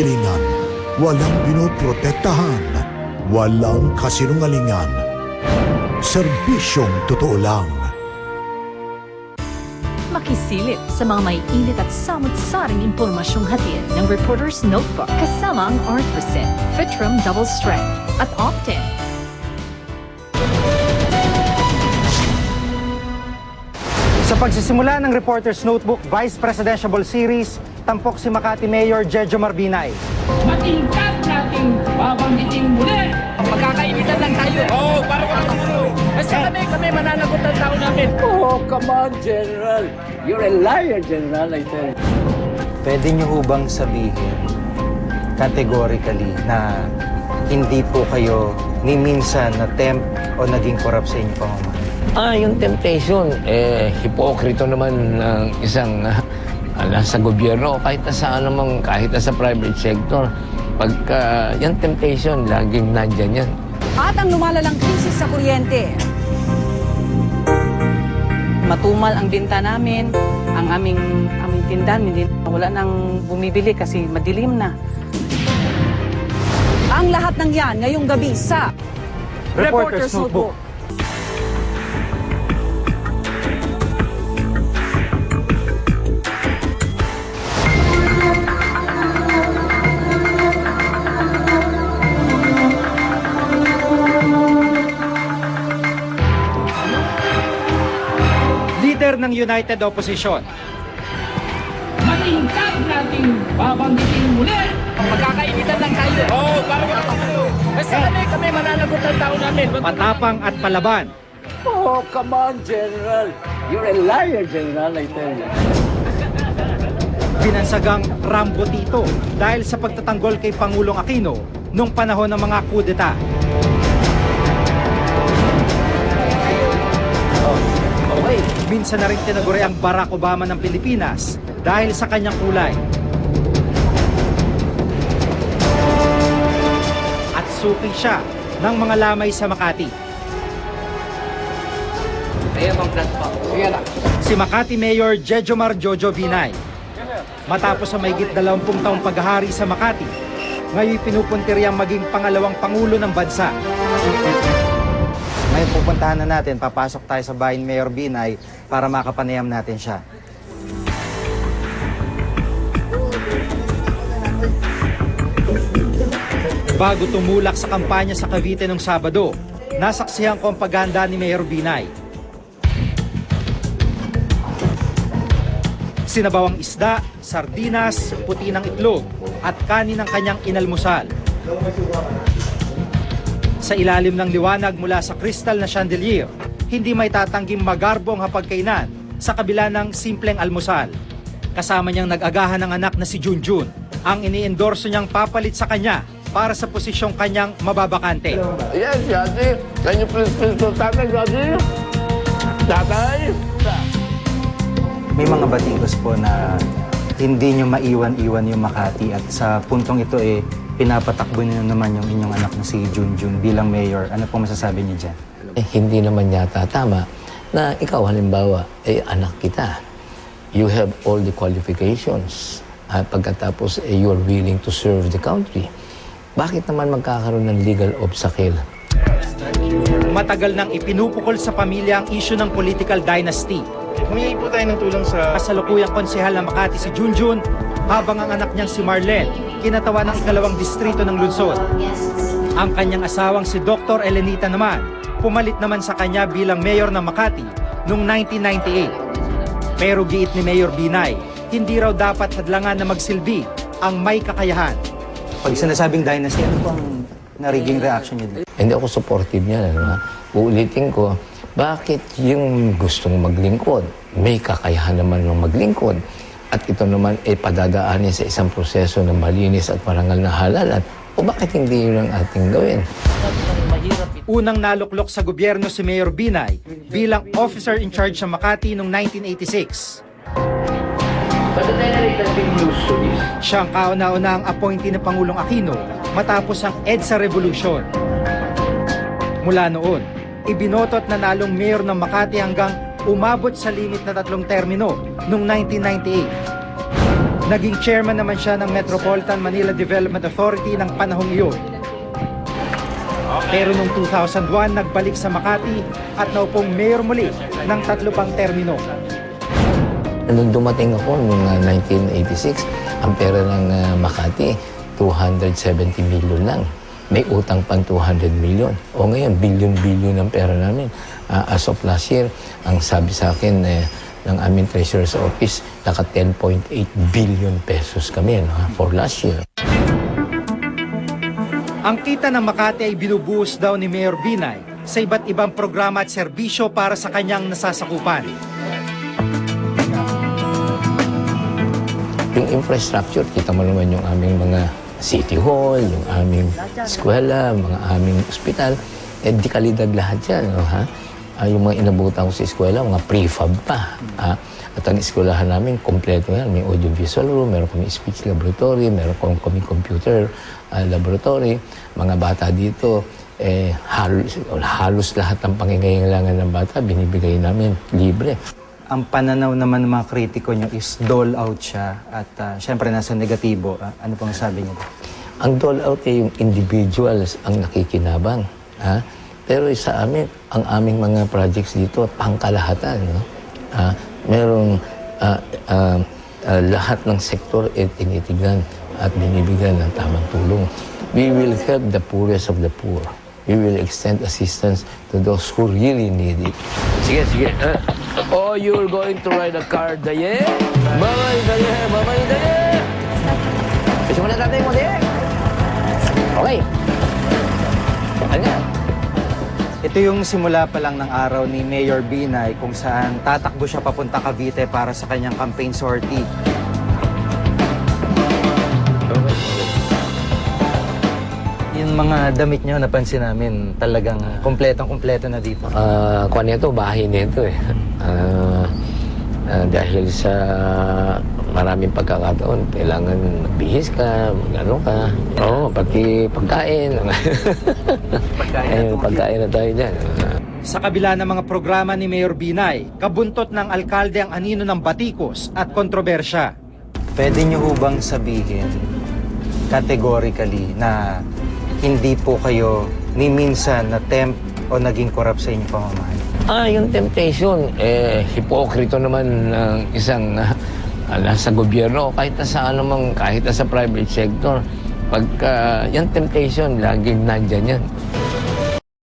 kilingan, walang pinoprotektahan, walang kasinungalingan. Serbisyong totoo lang. Makisilip sa mga may init at samot-saring impormasyong hatid ng Reporter's Notebook kasama ang Arthrosin, Fitrum Double Strength at Optin. Sa pagsisimula ng Reporter's Notebook Vice Presidential Series, tampok si Makati Mayor Jejomar Binay. Matingkad nating babanggitin muli. Magkakainitan lang tayo. Oo, para makatulong. Basta kami mananagot ang tao namin. Oh, come on, General. You're a liar, General, I tell you. Pwede niyo hubang sabihin categorically na hindi po kayo ni minsan na tempt o naging korap sa inyong pamamahala? Yung temptation, hipokrito naman ng isang nasa gobyerno o kahit na saan naman, kahit na sa private sector. Pagka yung temptation, laging nandyan yan. At ang lumalalang krisis sa kuryente. Matumal ang binta namin, ang aming tindahan, wala nang bumibili kasi madilim na. Ang lahat ng yan ngayong gabi sa Reporter's Notebook. Ng United Opposition. Matingkad nating babanggitin muli. Magkakainitan lang tayo. Oo, para makatulong. Basta kami mananagot ang tao namin. Matapang at palaban. Oh, come on, General. You're a liar, General, I tell you. Binansagang Rambo Tito dahil sa pagtatanggol kay Pangulong Aquino nung panahon ng mga kudeta. Minsan na rin tinaguri ang Barack Obama ng Pilipinas dahil sa kanyang kulay. At suki siya ng mga lamay sa Makati. Si Makati Mayor Jejomar Jojo Binay. Matapos ang mahigit 20 taong paghahari sa Makati, ngayon pinupuntiryang maging pangalawang pangulo ng bansa. Ngayon pupuntahan na natin, papasok tayo sa bahay ni Mayor Binay para makapanayam natin siya. Bago tumulak sa kampanya sa Cavite nung Sabado, nasaksihan ko ang paghahanda ni Mayor Binay. Sinabawang isda, sardinas, puti ng itlog at kanin ng kanyang inalmusal. Sa ilalim ng liwanag mula sa kristal na chandelier, hindi may tatangging magarbong hapagkainan sa kabila ng simpleng almusal. Kasama niyang nag-agahan ng anak na si Junjun, ang ini-endorso niyang papalit sa kanya para sa posisyong kanyang mababakante. Yes, Daddy. Can you please to tatay, Daddy? Tatay? May mga batikos po na hindi niyo maiwan-iwan yung Makati at sa puntong ito pinapatakbo niyo naman yung inyong anak na si Junjun bilang mayor. Ano po masasabi niyo dyan? Hindi naman yata tama na ikaw halimbawa, anak kita. You have all the qualifications. Pagkatapos, you are willing to serve the country. Bakit naman magkakaroon ng legal obstacle? Matagal nang ipinupukol sa pamilya ang isyu ng political dynasty. Humingi po tayo ng tulong sa... Kasalukuyang konsehal ng Makati si Junjun, habang ang anak niyang si Marlene, kinatawa ng ikalawang distrito ng lungsod. Ang kanyang asawang si Dr. Elenita naman, pumalit naman sa kanya bilang mayor ng Makati noong 1998. Pero giit ni Mayor Binay, hindi raw dapat hadlangan na magsilbi ang may kakayahan. Pag sinasabing dynasty, ano pang nariging reaction niyo? Hindi ako supportive niyan. Uulitin ko, bakit yung gustong maglingkod? May kakayahan naman ng maglingkod. At ito naman ay padadaanin sa isang proseso na malinis at marangal na halalan. O bakit hindi yun ang ating gawin? Unang naluklok sa gobyerno si Mayor Binay bilang officer in charge sa Makati noong 1986. Siya ang kauna-una ang appointee ng Pangulong Aquino matapos ang EDSA Revolution. Mula noon, ibinotot na nalong mayor ng Makati hanggang umabot sa limit na 3 termino noong 1998. Naging chairman naman siya ng Metropolitan Manila Development Authority ng panahong iyon. Pero noong 2001, nagbalik sa Makati at naupong mayor muli ng 3 pang termino. Nung dumating ako noong 1986, ang pera ng Makati, 270 million lang. May utang pang 200 million. O ngayon, billion-billion ang pera namin. As of last year, ang sabi sa akin ng aming Treasurer's Office, naka 10.8 billion pesos kami for last year. Ang kita ng Makati ay binubuhos daw ni Mayor Binay sa iba't ibang programa at serbisyo para sa kanyang nasasakupan. Yung infrastructure, kita mo naman yung aming mga city hall, yung aming eskwela, mga aming ospital, di kalidad lahat yan. Yung mga inabutan ko sa eskwela, mga prefab pa. At ang eskwelahan namin, kompleto yan. May audiovisual room, meron kami speech laboratory, meron kami computer laboratory. Mga bata dito, halos lahat ng pangangailangan ng bata, binibigay namin libre. Ang pananaw naman ng mga kritiko nyo is dole out siya at syempre nasa negatibo. Ano pang sabi niyo? Ang dole out ay yung individuals ang nakikinabang. Pero sa amin, ang aming mga projects dito, pangkalahatan. Merong lahat ng sektor ay tinitignan at binibigyan ng tamang tulong. We will help the poorest of the poor. We will extend assistance to those who really need it. Sige, sige. Oh, you're going to ride a car, Daye? Mamay, Daye! Mamay, Daye! Gusto mo na tatay mo, Daye? Okay. Ano nga? Ito yung simula pa lang ng araw ni Mayor Binay kung saan tatakbo siya papunta Cavite para sa kanyang campaign sortie. Yung mga damit niyo, napansin namin, talagang kompletong-kompleto na dito. Kuha nito, bahay nito eh. Dahil sa maraming pagkakataon, kailangan magbihis ka, mag-ano ka. Oo, pati pagkain. Pagkain na tayo dyan. Sa kabila ng mga programa ni Mayor Binay, kabuntot ng alkalde ang anino ng batikos at kontrobersya. Pwede niyo hubang sabihin categorically na hindi po kayo ni minsan na tempt o naging corrupt sa inyong pamamahay? Yung temptation, hipokrito naman ng isang nasa gobyerno, kahit na sa kahit na sa private sector. Pagka yung temptation, laging nandyan yan.